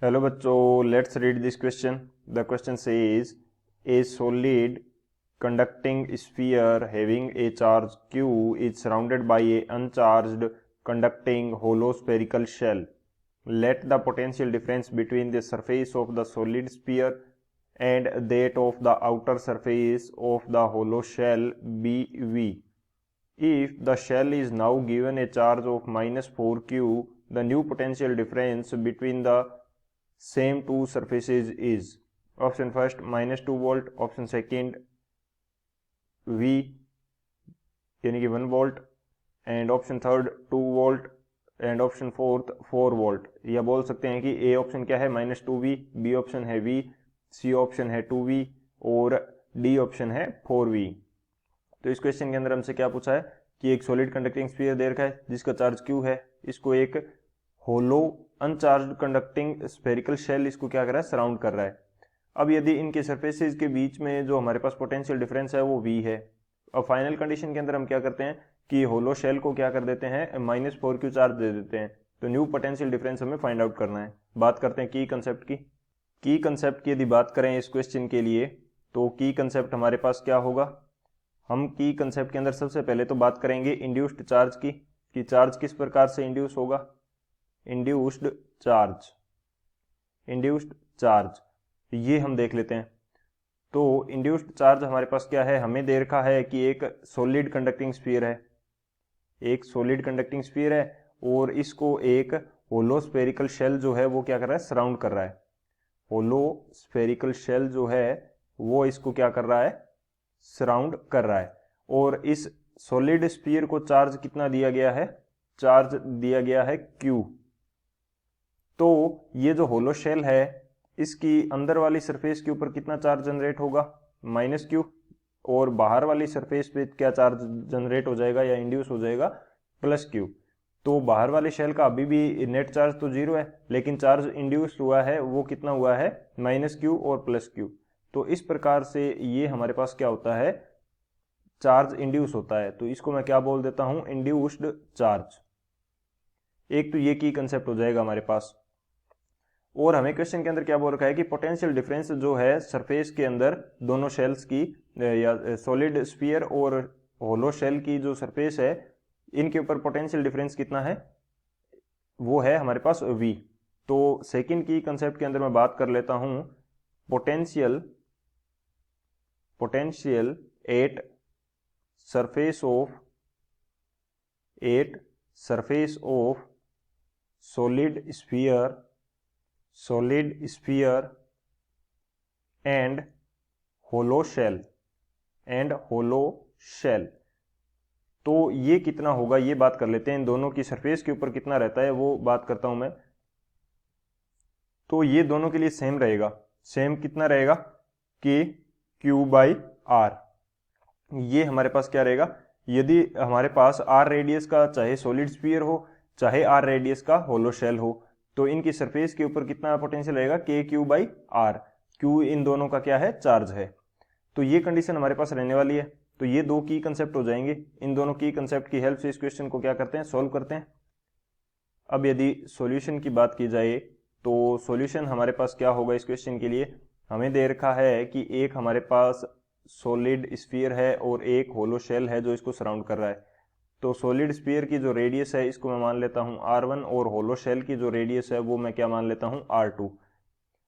Hello बच्चों, let's read this question. The question says A solid conducting sphere having a charge q is surrounded by a uncharged conducting hollow spherical shell. Let the potential difference between the surface of the solid sphere and that of the outer surface of the hollow shell be V. If the shell is now given a charge of minus 4q, the new potential difference between the same two surfaces is option first minus 2 volt, option second V यानी कि 1 volt, and option third 2 volt, and option fourth 4 volt. या बोल सकते हैं कि A option क्या है minus 2V, B option है V, सी ऑप्शन है 2V और डी ऑप्शन है 4V. तो इस क्वेश्चन के अंदर हमसे क्या पूछा है कि एक सॉलिड कंडक्टिंग स्फीयर दे रखा है जिसका चार्ज Q है. इसको एक होलो अनचार्ज कंडक्टिंग स्फेरिकल शेल इसको क्या कर रहा है, सराउंड कर रहा है. अब यदि इनके सरफेसेस के बीच में जो हमारे पास पोटेंशियल डिफरेंस है वो V है. अब फाइनल कंडीशन के अंदर हम क्या करते हैं कि होलो शेल को क्या कर देते हैं, माइनस 4q चार्ज दे देते हैं. तो न्यू पोटेंशियल डिफरेंस हमें फाइंड आउट करना है. बात करते हैं की कंसेप्ट की. की कंसेप्ट की यदि बात करें इस क्वेश्चन के लिए तो की कंसेप्ट हमारे पास क्या होगा. हम की कंसेप्ट के अंदर सबसे पहले तो बात करेंगे इंड्यूस्ड चार्ज की, कि चार्ज किस प्रकार से इंड्यूस होगा. इंड्यूस्ड चार्ज, इंड्यूस्ड चार्ज ये हम देख लेते हैं. तो इंड्यूस्ड चार्ज हमारे पास क्या है, हमें दे रखा है कि एक सॉलिड कंडक्टिंग स्फीयर है, एक सॉलिड कंडक्टिंग स्फीयर है और इसको एक होलो स्फेरिकल शेल जो है वो क्या कर रहा है, सराउंड कर रहा है. होलो स्फेरिकल शेल जो है वो इसको क्या कर रहा है, सराउंड कर रहा है. और इस सॉलिड स्फीयर को चार्ज कितना दिया गया है, चार्ज दिया गया है Q. तो ये जो होलो शेल है इसकी अंदर वाली सरफेस के ऊपर कितना चार्ज जनरेट होगा, माइनस Q, और बाहर वाली सरफेस पे क्या चार्ज जनरेट हो जाएगा या इंड्यूस हो जाएगा, प्लस Q. तो बाहर वाली शेल का अभी भी नेट चार्ज तो जीरो है, लेकिन चार्ज इंड्यूस हुआ है वो कितना हुआ है, माइनस Q और प्लस Q. तो इस प्रकार से ये हमारे पास क्या होता है, चार्ज इंड्यूस होता है. तो इसको मैं क्या बोल देता हूं, इंड्यूस्ड चार्ज. एक तो ये की कंसेप्ट हो जाएगा हमारे पास. और हमें क्वेश्चन के अंदर क्या बोल रखा है कि पोटेंशियल डिफरेंस जो है सरफेस के अंदर दोनों शेल्स की, या सॉलिड स्फीयर और होलो शेल की जो सरफेस है इनके ऊपर पोटेंशियल डिफरेंस कितना है, वो है हमारे पास V. तो सेकंड की कंसेप्ट के अंदर मैं बात कर लेता हूं potential, potential at surface of, at surface of solid sphere, solid sphere and hollow shell, and hollow shell. तो ये कितना होगा ये बात कर लेते हैं. इन दोनों की सरफेस के ऊपर कितना रहता है वो बात करता हूं मैं. तो ये दोनों के लिए सेम रहेगा. सेम कितना रहेगा कि Q बाई R. ये हमारे पास क्या रहेगा, यदि हमारे पास R रेडियस का चाहे सॉलिड स्फीयर हो चाहे R रेडियस का होलो शेल हो, तो इनकी सरफेस के ऊपर कितना पोटेंशियल रहेगा, KQ बाई R. Q इन दोनों का क्या है, चार्ज है. तो ये कंडीशन हमारे पास रहने वाली है. तो ये दो की कंसेप्ट हो जाएंगे. इन दोनों की कंसेप्ट की हेल्प से इस क्वेश्चन को क्या करते हैं, सोल्व करते हैं. अब यदि सॉल्यूशन की बात की जाए तो सॉल्यूशन हमारे पास क्या होगा इस क्वेश्चन के लिए. हमें दे रखा है कि एक हमारे पास सॉलिड स्फीयर है और एक होलो शेल है जो इसको सराउंड कर रहा है. तो सॉलिड स्फीयर की जो रेडियस है इसको मैं मान लेता हूं R1 और होलो शेल की जो रेडियस है वो मैं क्या मान लेता हूं R2.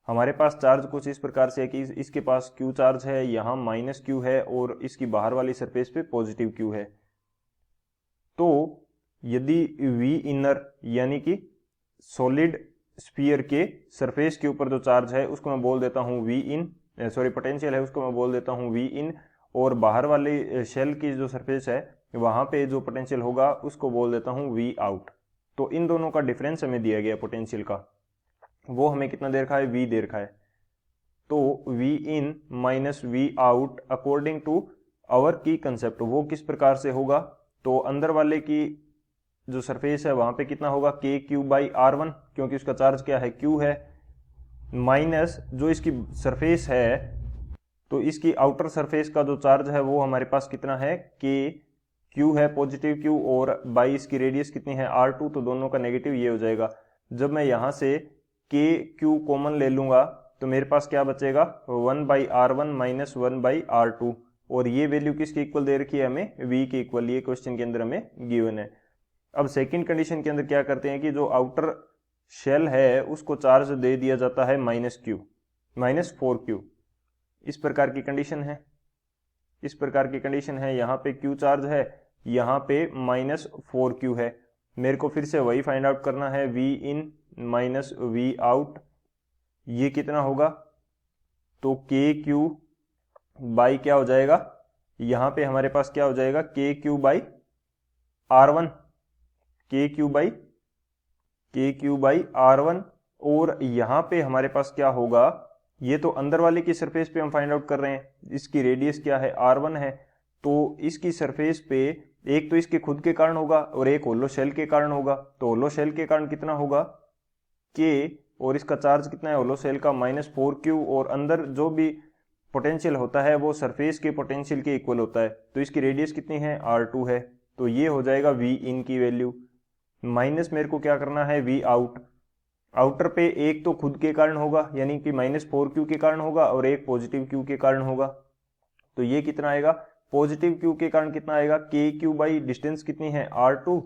हमारे पास चार्ज कुछ इस प्रकार से है कि इसके पास Q चार्ज है, यहाँ माइनस Q है और इसकी बाहर वाली सरफेस पे पॉजिटिव Q है. तो यदि V इनर यानी कि सॉलिड स्फीयर के सरफेस के ऊपर जो चार्ज है उसको मैं बोल देता हूं V इन, सॉरी पोटेंशियल है उसको मैं बोल देता हूं V इन, और बाहर वाले शेल की जो सरफेस है वहां पे जो पोटेंशियल होगा उसको बोल देता हूं V आउट. तो इन दोनों का डिफरेंस हमें दिया गया पोटेंशियल का, वो हमें कितना दे रखा है, V दे रखा है. तो V in minus V out according to our key concept वो किस प्रकार से होगा. तो अंदर वाले की जो सरफेस है वहां पे कितना होगा, KQ बाई R1 क्योंकि उसका चार्ज क्या है, Q है, माइनस जो इसकी सरफेस है तो इसकी आउटर सरफेस का जो चार्ज है वो हमारे पास कितना है, Q है, पॉजिटिव Q, और बाई इसकी रेडियस कितनी है R2, तो दोनों का नेगेटिव ये हो जाएगा. जब मैं यहां से के क्यू कॉमन ले लूंगा तो मेरे पास क्या बचेगा 1/r1 माइनस 1/r2, और ये वैल्यू किसके इक्वल दे रखी है हमें, v के इक्वल, ये क्वेश्चन के अंदर हमें गिवन है। अब सेकंड कंडीशन के अंदर क्या करते हैं कि जो आउटर शेल है उसको चार्ज दे दिया जाता है -4q। इस प्रकार की कंडीशन है, इस प्रकार की कंडीशन है, यहाँ पे q चार्ज है, यहाँ पे -4q है। मेरे को फिर से वही फाइंड आउट करना है, v in minus v out, ये कितना होगा, तो के क्यू बाई क्या हो जाएगा, यहाँ पे हमारे पास क्या हो जाएगा, के क्यू बाई R1, के क्यू बाई R1, और यहाँ पे हमारे पास क्या होगा, ये तो अंदर वाले की सरफेस पे हम फाइंड आउट कर रहे हैं, इसकी रेडियस क्या है, R1 है, तो इसकी सरफेस पे एक तो इसके खुद के कारण होगा और एक होलो शेल के कारण होगा। तो होलो शेल के कारण कितना होगा, के, और इसका चार्ज कितना है होलो सेल का -4q, और अंदर जो भी पोटेंशियल होता है वो सरफेस के पोटेंशियल के इक्वल होता है। तो इसकी रेडियस कितनी है, R2 है, तो ये हो जाएगा v इन की वैल्यू, माइनस मेरे को क्या करना है v आउट। आउटर पे एक तो खुद के कारण होगा यानी कि -4q के कारण होगा और एक पॉजिटिव q के कारण होगा, तो ये कितना आएगा, पॉजिटिव q के कारण कितना आएगा, के क्यू बाई डिस्टेंस कितनी है R2,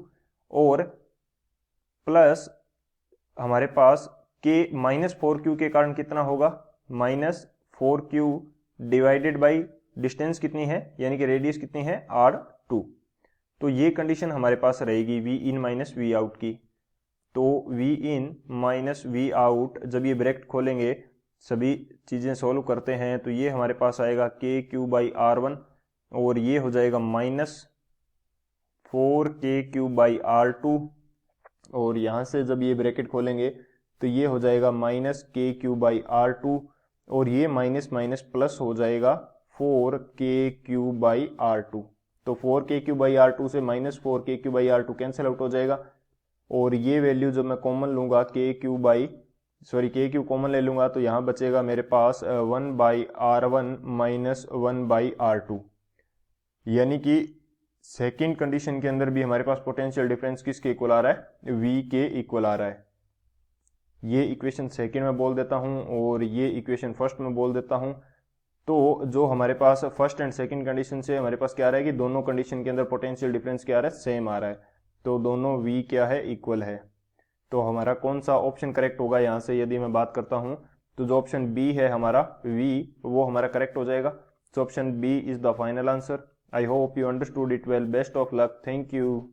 और प्लस हमारे पास के -4q के कारण कितना होगा, -4q डिवाइडेड बाई डिस्टेंस कितनी है यानी कि रेडियस कितनी है R2। तो ये कंडीशन हमारे पास रहेगी v in minus v out की। तो v in minus v out, जब ये ब्रैकेट खोलेंगे सभी चीज़ें सॉल्व करते हैं तो ये हमारे पास आएगा के क्यू बाई R1, और ये हो जाएगा -4k बाई R2, और यहाँ से जब ये ब्रैकेट खोलेंगे तो ये हो जाएगा -k बाई R2, और ये माइनस माइनस प्लस हो जाएगा 4k बाई R2। तो 4k बाई R2 से -4k by R2 cancel out हो जाएगा, और ये वैल्यू जब मैं कॉमन लूँगा के क्यू कॉमन ले लूँगा तो यहाँ बचेगा मेरे पास 1/R1 माइनस 1/R2, यानी कि सेकेंड कंडीशन के अंदर भी हमारे पास पोटेंशियल डिफरेंस किसके इक्वल आ रहा है, v के इक्वल आ रहा है। ये इक्वेशन सेकेंड में बोल देता हूँ और ये इक्वेशन फर्स्ट में बोल देता हूँ। तो जो हमारे पास फर्स्ट एंड सेकंड कंडीशन से हमारे पास क्या आ रहा है कि दोनों कंडीशन के अंदर पोटेंशियल डिफरेंस क्या आ रहा है, सेम आ रहा है, तो दोनों v क्या है, इक्वल है। तो हमारा कौन सा ऑप्शन करेक्ट होगा, यहाँ से यदि मैं बात करता हूँ तो जो ऑप्शन बी है हमारा v, वो हमारा करेक्ट हो जाएगा। So option B is the final answer. I hope you understood it well. Best of luck. Thank you.